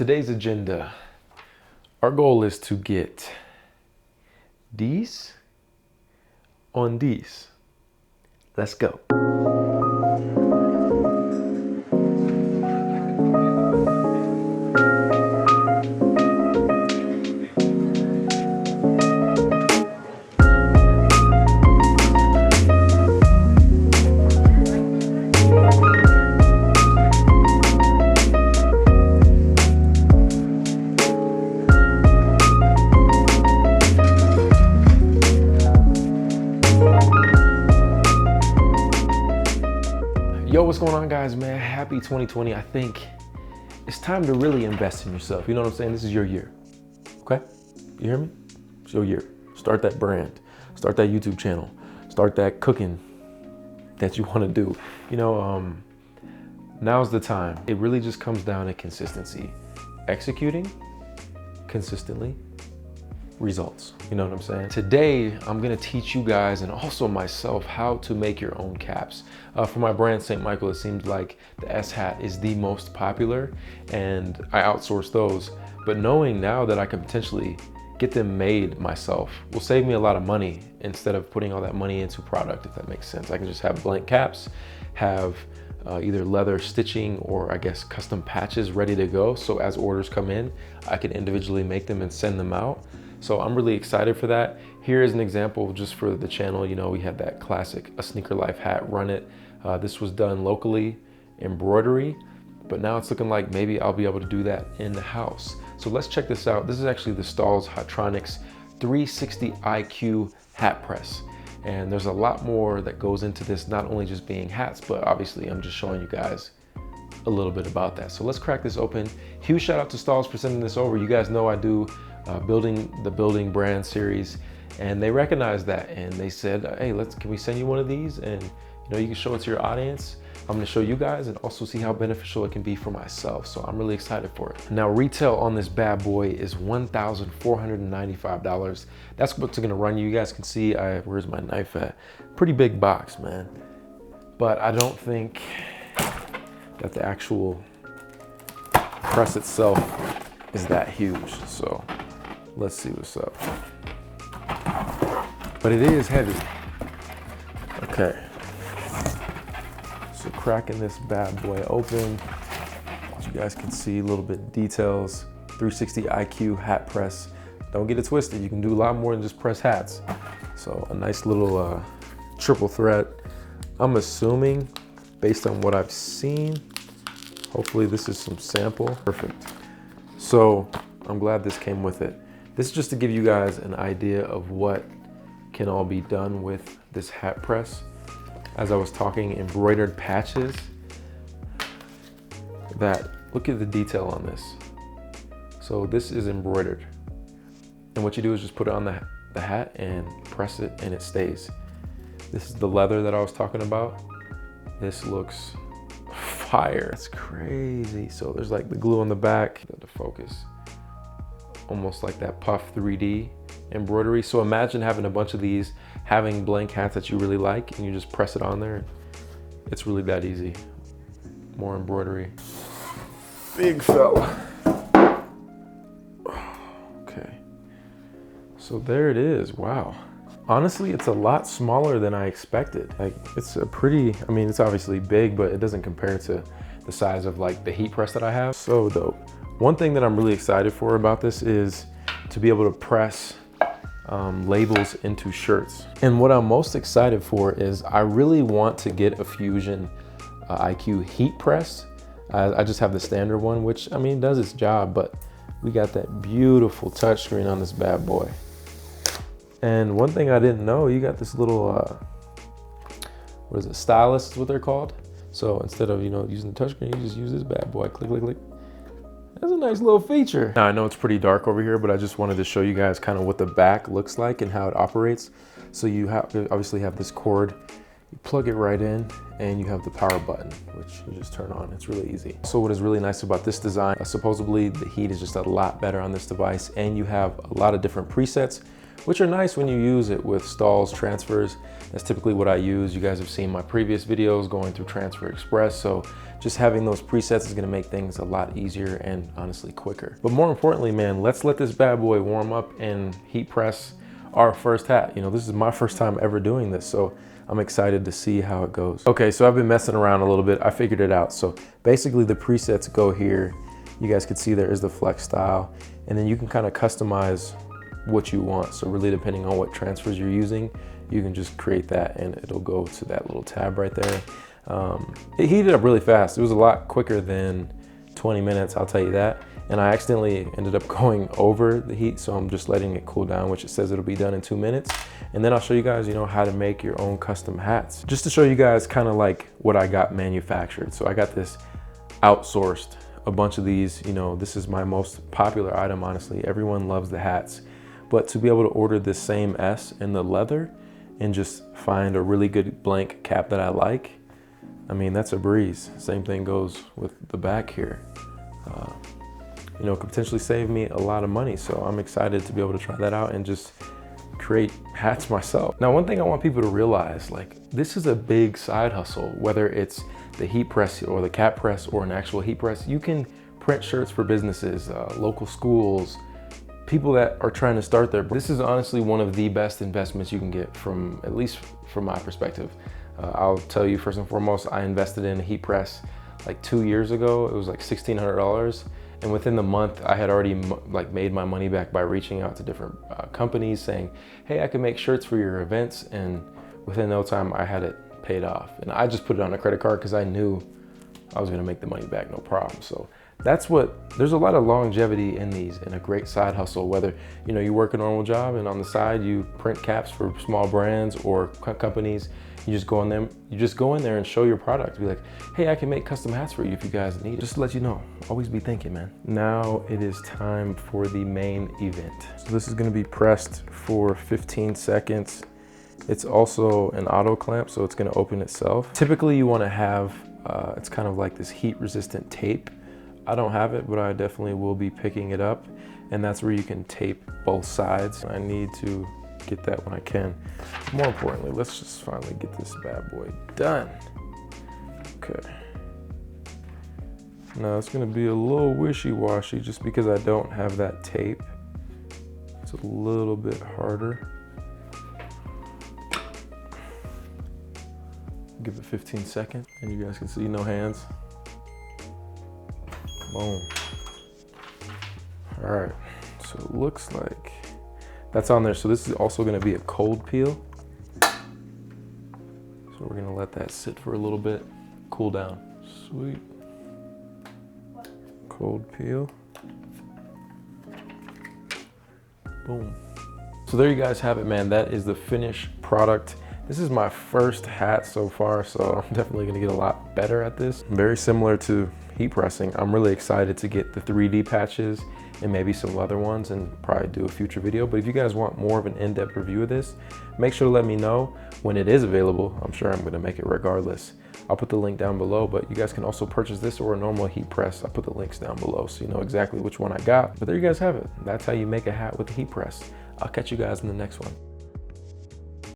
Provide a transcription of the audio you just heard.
Today's agenda, our goal is to get these on these. Let's go. Yo, what's going on, guys, man? Happy 2020. I think it's time to really invest in yourself. You know what I'm saying? This is your year, okay? You hear me? It's your year. Start that brand, start that YouTube channel, start that cooking that you want to do. You know, now's the time. It really just comes down to consistency. Executing consistently, results. You know what I'm saying? Today, I'm gonna teach you guys and also myself how to make your own caps. For my brand, St. Michael, it seems like the S hat is the most popular and I outsource those. But knowing now that I can potentially get them made myself will save me a lot of money instead of putting all that money into product, if that makes sense. I can just have blank caps, have either leather stitching or I guess custom patches ready to go. So as orders come in, I can individually make them and send them out. So I'm really excited for that. Here is an example just for the channel. You know, we had that classic ASneakerLife hat, run it. This was done locally, embroidery, but now it's looking like maybe I'll be able to do that in the house. So let's check this out. This is actually the Stahl's Hotronics 360 IQ hat press. And there's a lot more that goes into this, not only just being hats, but obviously I'm just showing you guys a little bit about that. So let's crack this open. Huge shout out to Stahl's for sending this over. You guys know I do building brand series, and they recognized that and they said, hey, can we send you one of these, and you know, you can show it to your audience. I'm going to show you guys and also see how beneficial it can be for myself. So I'm really excited for it. Now, retail on this bad boy is $1,495. That's what's going to run you. You guys can see, where's my knife at? Pretty big box, man. But I don't think that the actual press itself is that huge. So let's see what's up. But it is heavy. Okay. So cracking this bad boy open, as you guys can see a little bit of details. 360 IQ hat press. Don't get it twisted. You can do a lot more than just press hats. So a nice little triple threat. I'm assuming, based on what I've seen, hopefully this is some sample. Perfect. So I'm glad this came with it. This is just to give you guys an idea of what can all be done with this hat press. As I was talking, embroidered patches, look at the detail on this. So this is embroidered. And what you do is just put it on the hat and press it and it stays. This is the leather that I was talking about. This looks fire. It's crazy. So there's like the glue on the back, the focus. Almost like that puff 3D embroidery. So imagine having a bunch of these, having blank hats that you really like, and you just press it on there. It's really that easy. More embroidery. Big fella. Okay. So there it is. Wow. Honestly, it's a lot smaller than I expected. Like, it's a pretty, I mean, it's obviously big, but it doesn't compare to the size of like the heat press that I have. So dope. One thing that I'm really excited for about this is to be able to press labels into shirts. And what I'm most excited for is I really want to get a Fusion IQ heat press. I just have the standard one, which I mean does its job, but we got that beautiful touchscreen on this bad boy. And one thing I didn't know, you got this little, what is it, stylus is what they're called. So instead of, you know, using the touchscreen, you just use this bad boy, click, click, click. That's a nice little feature. Now I know it's pretty dark over here, but I just wanted to show you guys kind of what the back looks like and how it operates. So you obviously have this cord, you plug it right in, and you have the power button, which you just turn on. It's really easy. So what is really nice about this design, supposedly the heat is just a lot better on this device, and you have a lot of different presets which are nice when you use it with stalls, transfers. That's typically what I use. You guys have seen my previous videos going through Transfer Express, so just having those presets is gonna make things a lot easier and honestly quicker. But more importantly, man, let's let this bad boy warm up and heat press our first hat. You know, this is my first time ever doing this, so I'm excited to see how it goes. Okay, so I've been messing around a little bit. I figured it out. So basically the presets go here. You guys can see there is the flex style, and then you can kind of customize what you want. So really depending on what transfers you're using, you can just create that and it'll go to that little tab right there. It heated up really fast. It was a lot quicker than 20 minutes, I'll tell you that. And I accidentally ended up going over the heat, so I'm just letting it cool down, which it says it'll be done in 2 minutes. And then I'll show you guys, you know, how to make your own custom hats. Just to show you guys kind of like what I got manufactured. So I got this outsourced, a bunch of these, you know, this is my most popular item, honestly. Everyone loves the hats. But to be able to order this same S in the leather and just find a really good blank cap that I like, I mean, that's a breeze. Same thing goes with the back here. You know, could potentially save me a lot of money. So I'm excited to be able to try that out and just create hats myself. Now, one thing I want people to realize, like, this is a big side hustle, whether it's the heat press or the cap press or an actual heat press. You can print shirts for businesses, local schools, people that are trying to start there. This is honestly one of the best investments you can get from, at least from my perspective. I'll tell you first and foremost, I invested in a heat press like 2 years ago. It was like $1,600. And within the month, I had already like made my money back by reaching out to different companies saying, hey, I can make shirts for your events. And within no time, I had it paid off. And I just put it on a credit card because I knew I was gonna make the money back, no problem. So that's what, there's a lot of longevity in these and a great side hustle, whether, you know, you work a normal job and on the side you print caps for small brands or companies. You just go in there and show your product. Be like, hey, I can make custom hats for you if you guys need it. Just to let you know, always be thinking, man. Now it is time for the main event. So this is gonna be pressed for 15 seconds. It's also an auto clamp, so it's gonna open itself. Typically you wanna have, it's kind of like this heat resistant tape. I don't have it, but I definitely will be picking it up. And that's where you can tape both sides. I need to get that when I can. More importantly, let's just finally get this bad boy done. Okay. Now it's gonna be a little wishy-washy just because I don't have that tape. It's a little bit harder. Give it 15 seconds and you guys can see no hands. Boom. All right, so it looks like that's on there. So this is also gonna be a cold peel. So we're gonna let that sit for a little bit, cool down. Sweet. Cold peel. Boom. So there you guys have it, man. That is the finished product. This is my first hat so far, so I'm definitely gonna get a lot better at this. Very similar to heat pressing. I'm really excited to get the 3D patches and maybe some leather ones and probably do a future video. But if you guys want more of an in-depth review of this, make sure to let me know when it is available. I'm sure I'm gonna make it regardless. I'll put the link down below, but you guys can also purchase this or a normal heat press. I'll put the links down below so you know exactly which one I got. But there you guys have it. That's how you make a hat with a heat press. I'll catch you guys in the next one.